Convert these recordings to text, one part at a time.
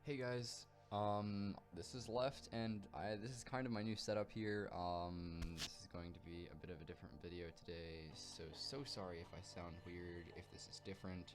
Hey guys, this is Left, and this is kind of my new setup here. This is going to be a bit of a different video today, so sorry if I sound weird, if this is different.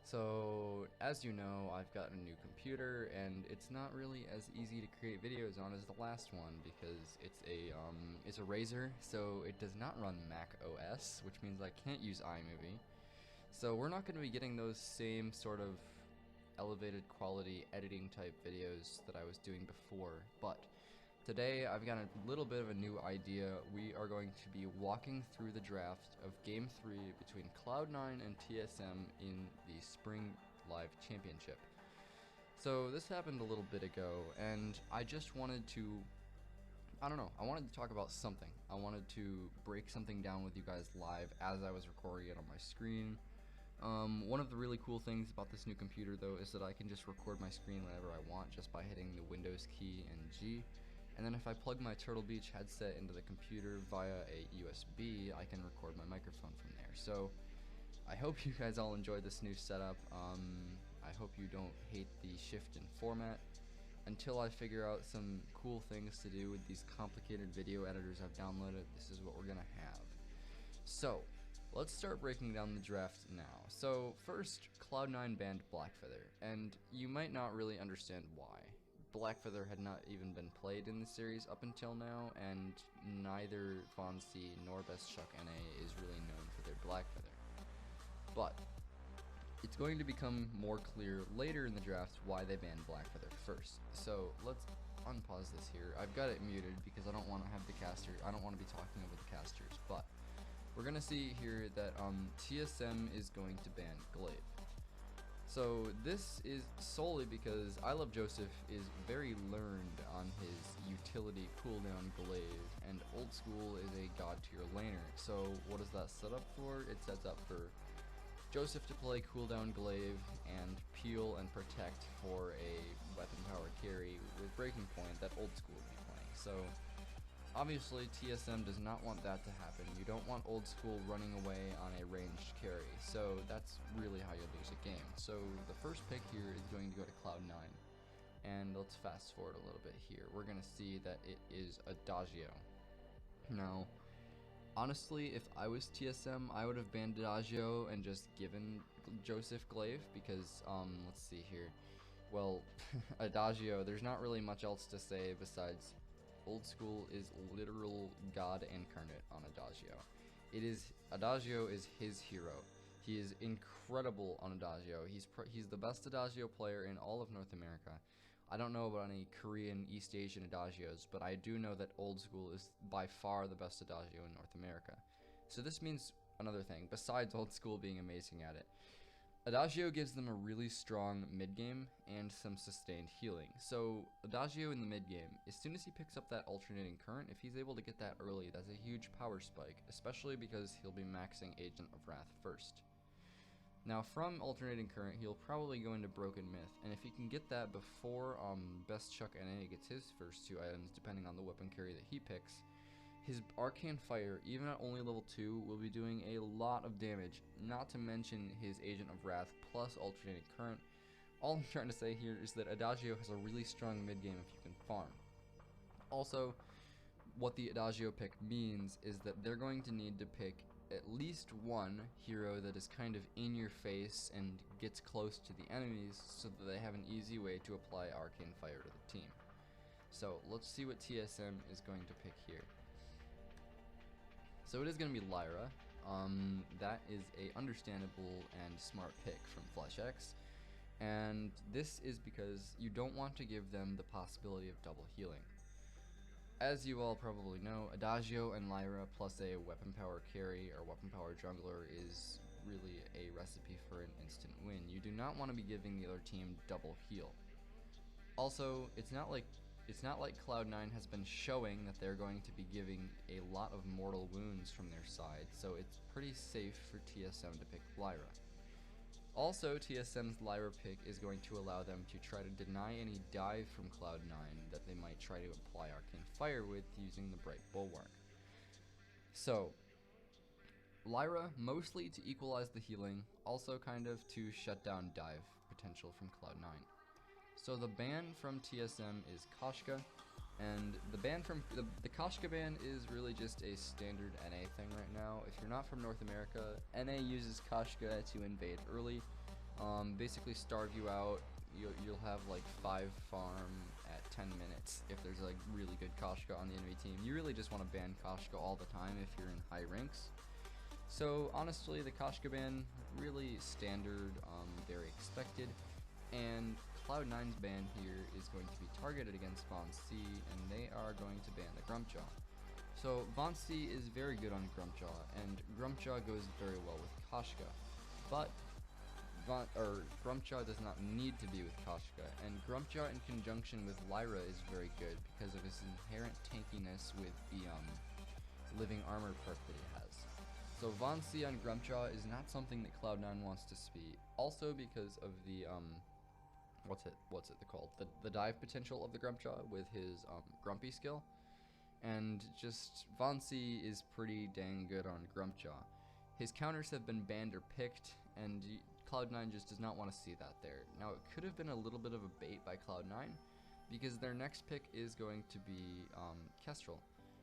So, as you know, I've got a new computer, and it's not really as easy to create videos on as the last one because it's a Razer, so it does not run Mac OS, which means I can't use iMovie. So we're not going to be getting those same sort of elevated quality editing type videos that I was doing before, but today I've got a little bit of a new idea. We are going to be walking through the draft of Game 3 between Cloud9 and TSM in the Spring Live Championship. So this happened a little bit ago, and I just wanted to I don't know, I wanted to talk about something. I wanted to break something down with you guys live as I was recording it on my screen. One of the really cool things about this new computer though is that I can just record my screen whenever I want just by hitting the Windows key and G. And then if I plug my Turtle Beach headset into the computer via a USB, I can record my microphone from there. So I hope you guys all enjoy this new setup. I hope you don't hate the shift in format. Until I figure out some cool things to do with these complicated video editors I've downloaded, this is what we're gonna have. So, let's start breaking down the draft now. So, first, Cloud9 banned Blackfeather, and you might not really understand why. Blackfeather had not even been played in the series up until now, and neither Von C nor Best Chuck NA is really known for their Blackfeather. But it's going to become more clear later in the draft why they banned Blackfeather first. So let's unpause this here. I've got it muted because I don't want to have the caster, I don't want to be talking over the casters, but we're going to see here that TSM is going to ban Glaive. So this is solely because I Love Joseph is very learned on his utility cooldown Glaive, and Old School is a god tier laner. So what does that set up for? It sets up for Joseph to play cooldown Glaive and peel and protect for a weapon power carry with Breaking Point that Old School would be playing. So obviously TSM does not want that to happen. You don't want Old School running away on a ranged carry. So that's really how you lose a game. So the first pick here is going to go to Cloud9. And let's fast forward a little bit here. We're going to see that it is Adagio. Now, honestly, if I was TSM, I would have banned Adagio and just given Joseph Glaive because, let's see here. Well, Adagio, there's not really much else to say besides Old School is literal god incarnate on Adagio. Adagio is his hero. He is incredible on Adagio. He's the best Adagio player in all of North America. I don't know about any Korean, East Asian Adagios, but I do know that Old School is by far the best Adagio in North America. So this means another thing, besides Old School being amazing at it. Adagio gives them a really strong mid-game and some sustained healing. So Adagio in the mid-game, as soon as he picks up that alternating current, if he's able to get that early, that's a huge power spike, especially because he'll be maxing Agent of Wrath first. Now from alternating current, he'll probably go into Broken Myth, and if he can get that before Best Chuck NA gets his first two items, depending on the weapon carry that he picks, his Arcane Fire, even at only level 2, will be doing a lot of damage, not to mention his Agent of Wrath plus alternating current. All I'm trying to say here is that Adagio has a really strong mid-game if you can farm. Also, what the Adagio pick means is that they're going to need to pick at least one hero that is kind of in your face and gets close to the enemies so that they have an easy way to apply Arcane Fire to the team. So let's see what TSM is going to pick here. So it is going to be Lyra. That is a understandable and smart pick from FleshX. And this is because you don't want to give them the possibility of double healing. As you all probably know, Adagio and Lyra plus a weapon power carry or weapon power jungler is really a recipe for an instant win. You do not want to be giving the other team double heal. Also, it's not like Cloud9 has been showing that they're going to be giving a lot of mortal wounds from their side, so it's pretty safe for TSM to pick Lyra. Also, TSM's Lyra pick is going to allow them to try to deny any dive from Cloud9 that they might try to apply Arcane Fire with using the Bright Bulwark. So, Lyra, mostly to equalize the healing, also kind of to shut down dive potential from Cloud9. So the ban from TSM is Koshka, and the ban from the Koshka ban is really just a standard NA thing right now. If you're not from North America, NA uses Koshka to invade early, basically starve you out. You'll have like 5 farm at 10 minutes if there's like really good Koshka on the enemy team. You really just want to ban Koshka all the time if you're in high ranks. So honestly, the Koshka ban, really standard, very expected, and Cloud9's ban here is going to be targeted against Von C, and they are going to ban the Grumpjaw. So Von C is very good on Grumpjaw, and Grumpjaw goes very well with Koshka, but Grumpjaw does not need to be with Koshka, and Grumpjaw in conjunction with Lyra is very good because of his inherent tankiness with the living armor perk that he has. So Von C on Grumpjaw is not something that Cloud9 wants to see, also because of the what's it called? The dive potential of the Grumpjaw with his Grumpy skill, and just Von C is pretty dang good on Grumpjaw. His counters have been banned or picked, and Cloud9 just does not want to see that there. Now, it could have been a little bit of a bait by Cloud9, because their next pick is going to be Kestrel,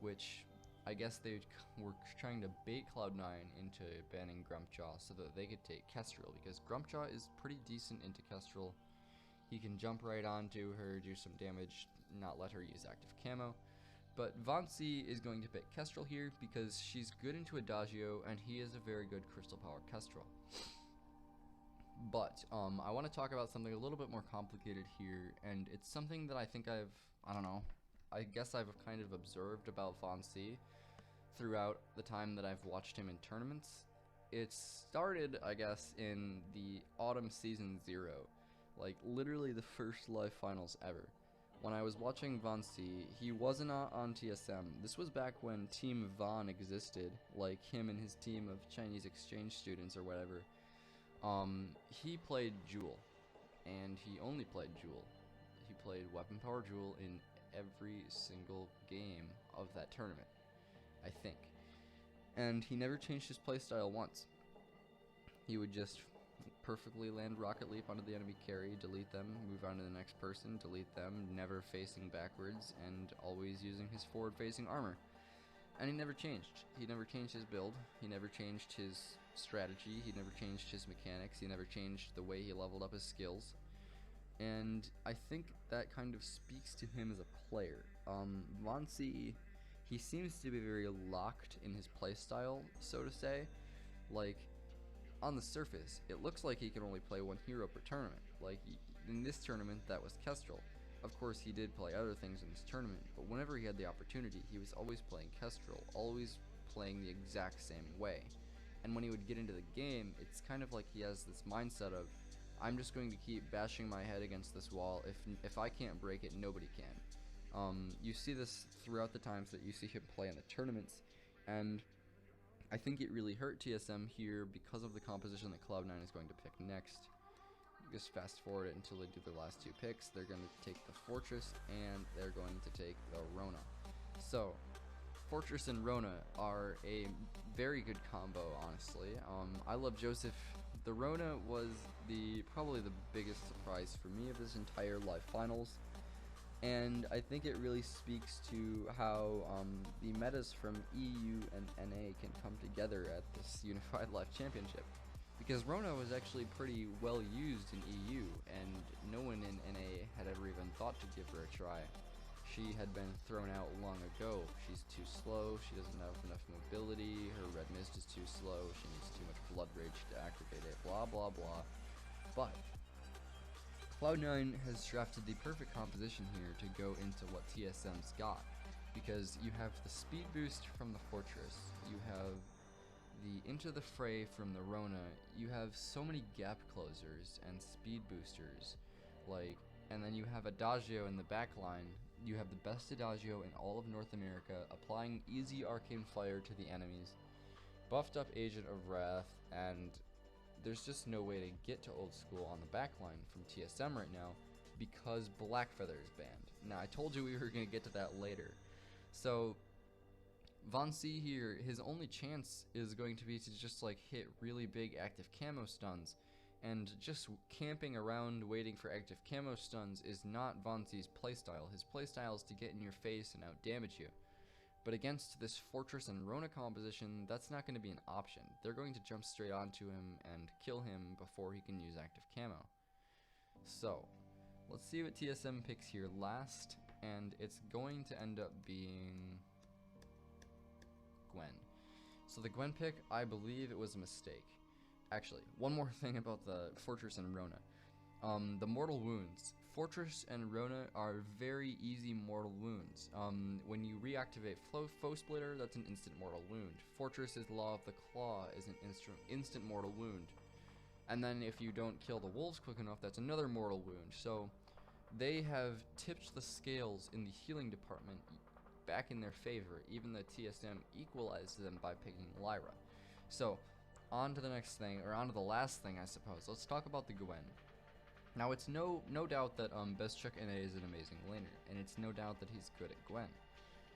which I guess they were trying to bait Cloud9 into banning Grumpjaw so that they could take Kestrel, because Grumpjaw is pretty decent into Kestrel. He can jump right onto her, do some damage, not let her use active camo. But Von C is going to pick Kestrel here because she's good into Adagio, and he is a very good Crystal Power Kestrel. But I want to talk about something a little bit more complicated here, and it's something that I think I guess I've kind of observed about Von C throughout the time that I've watched him in tournaments. It started, I guess, in the autumn season 0, like literally the first live finals ever. When I was watching Von C, he wasn't on TSM. This was back when Team Von existed, like him and his team of Chinese exchange students or whatever. He played Jewel, and he only played Jewel. He played Weapon Power Jewel in every single game of that tournament, I think. And he never changed his playstyle once. He would just perfectly land Rocket Leap onto the enemy carry, delete them, move on to the next person, delete them, never facing backwards, and always using his forward-facing armor. And he never changed. He never changed his build. He never changed his strategy. He never changed his mechanics. He never changed the way he leveled up his skills. And I think that kind of speaks to him as a player. Von C, he seems to be very locked in his playstyle, so to say. Like, on the surface, it looks like he can only play one hero per tournament. Like, in this tournament, that was Kestrel. Of course, he did play other things in this tournament, but whenever he had the opportunity, he was always playing Kestrel, always playing the exact same way. And when he would get into the game, it's kind of like he has this mindset of, I'm just going to keep bashing my head against this wall. If I can't break it, nobody can. You see this throughout the times that you see him play in the tournaments, and I think it really hurt TSM here because of the composition that Cloud9 is going to pick next. Just fast forward it until they do their last 2 picks. They're going to take the Fortress, and they're going to take the Rona. So, Fortress and Rona are a very good combo, honestly. I love Joseph. The Rona was probably the biggest surprise for me of this entire live finals, and I think it really speaks to how the metas from EU and NA can come together at this Unified Live Championship. Because Rona was actually pretty well used in EU, and no one in NA had ever even thought to give her a try. She had been thrown out long ago. She's too slow, she doesn't have enough mobility, her red mist is too slow, she needs too much blood rage to activate it, blah blah blah. But Cloud9 has drafted the perfect composition here to go into what TSM's got, because you have the speed boost from the Fortress, you have the Into the Fray from the Rona, you have so many gap closers and speed boosters, and then you have Adagio in the back line. You have the best Adagio in all of North America, applying easy arcane fire to the enemies, buffed up Agent of Wrath, and there's just no way to get to Old School on the back line from TSM right now because Blackfeather is banned. Now, I told you we were going to get to that later. So Von C here, his only chance is going to be to just hit really big active camo stuns And just camping around waiting for active camo stuns is not Vonzi's playstyle. His playstyle is to get in your face and out-damage you. But against this Fortress and Rona composition, that's not going to be an option. They're going to jump straight onto him and kill him before he can use active camo. So, let's see what TSM picks here last, and it's going to end up being Gwen. So the Gwen pick, I believe it was a mistake. Actually, one more thing about the Fortress and Rona. The mortal wounds. Fortress and Rona are very easy mortal wounds. When you reactivate Foe Splitter, that's an instant mortal wound. Fortress's Law of the Claw is an instant mortal wound. And then if you don't kill the wolves quick enough, that's another mortal wound. So they have tipped the scales in the healing department back in their favor, even though TSM equalized them by picking Lyra. So, on to the next thing, or on to the last thing, I suppose. Let's talk about the Gwen. Now, it's no doubt that Bezchuk NA is an amazing laner, and it's no doubt that he's good at Gwen.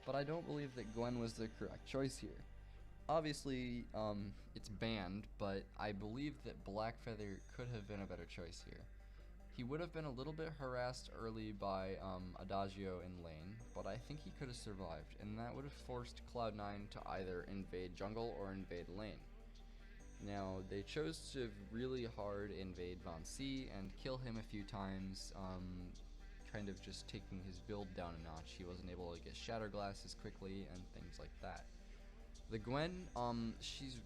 But I don't believe that Gwen was the correct choice here. Obviously, it's banned, but I believe that Blackfeather could have been a better choice here. He would have been a little bit harassed early by Adagio in lane, but I think he could have survived, and that would have forced Cloud9 to either invade jungle or invade lane. Now, they chose to really hard invade Vonzi and kill him a few times, kind of just taking his build down a notch. He wasn't able to get Shatter Glass as quickly and things like that. The Gwen, she's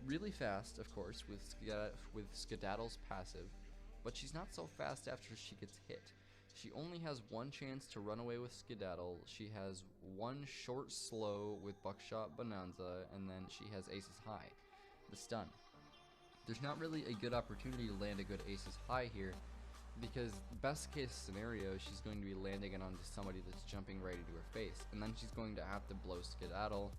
really fast, of course, with Skedaddle's passive, but she's not so fast after she gets hit. She only has one chance to run away with Skedaddle. She has one short slow with Buckshot Bonanza, and then she has Aces High, the stun. There's not really a good opportunity to land a good Aces High here, because best case scenario, she's going to be landing it onto somebody that's jumping right into her face, and then she's going to have to blow Skedaddle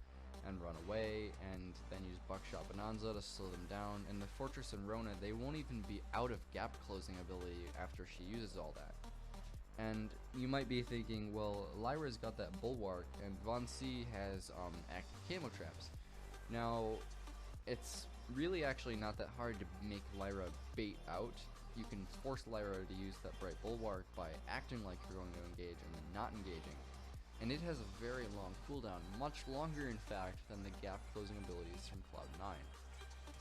and run away, and then use Buckshot Bonanza to slow them down. And the Fortress and Rona, they won't even be out of gap closing ability after she uses all that. And you might be thinking, well, Lyra's got that Bulwark, and Vonzi has active camo traps. Now, it's really actually not that hard to make Lyra bait out. You can force Lyra to use that Bright Bulwark by acting like you're going to engage and then not engaging. And it has a very long cooldown, much longer in fact than the gap closing abilities from Cloud9.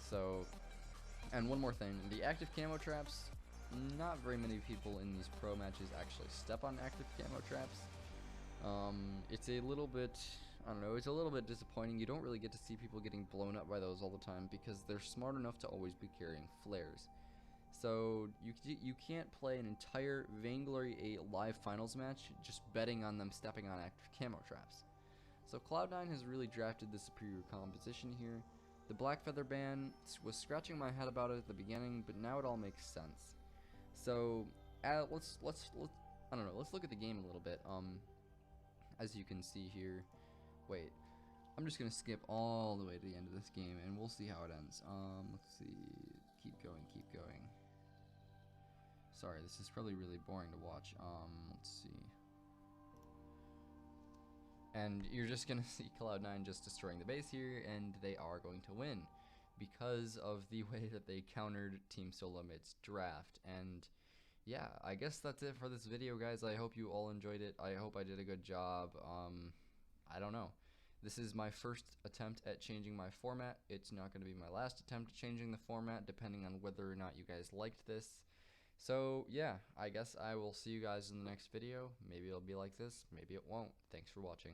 So, and one more thing, the active camo traps, not very many people in these pro matches actually step on active camo traps. It's a little bit, I don't know, it's a little bit disappointing. You don't really get to see people getting blown up by those all the time because they're smart enough to always be carrying flares. So you can't play an entire Vainglory 8 live finals match just betting on them stepping on active camo traps. So Cloud9 has really drafted the superior composition here. The Blackfeather ban was scratching my head about it at the beginning, but now it all makes sense. So let's I don't know, let's look at the game a little bit. As you can see here, wait, I'm just gonna skip all the way to the end of this game and we'll see how it ends. Let's see, keep going. Sorry, this is probably really boring to watch. Let's see. And you're just gonna see Cloud9 just destroying the base here, and they are going to win because of the way that they countered Team Solomit's draft. And yeah, I guess that's it for this video, guys. I hope you all enjoyed it. I hope I did a good job. I don't know. This is my first attempt at changing my format. It's not going to be my last attempt at changing the format, depending on whether or not you guys liked this. So yeah, I guess I will see you guys in the next video. Maybe it'll be like this, maybe it won't. Thanks for watching.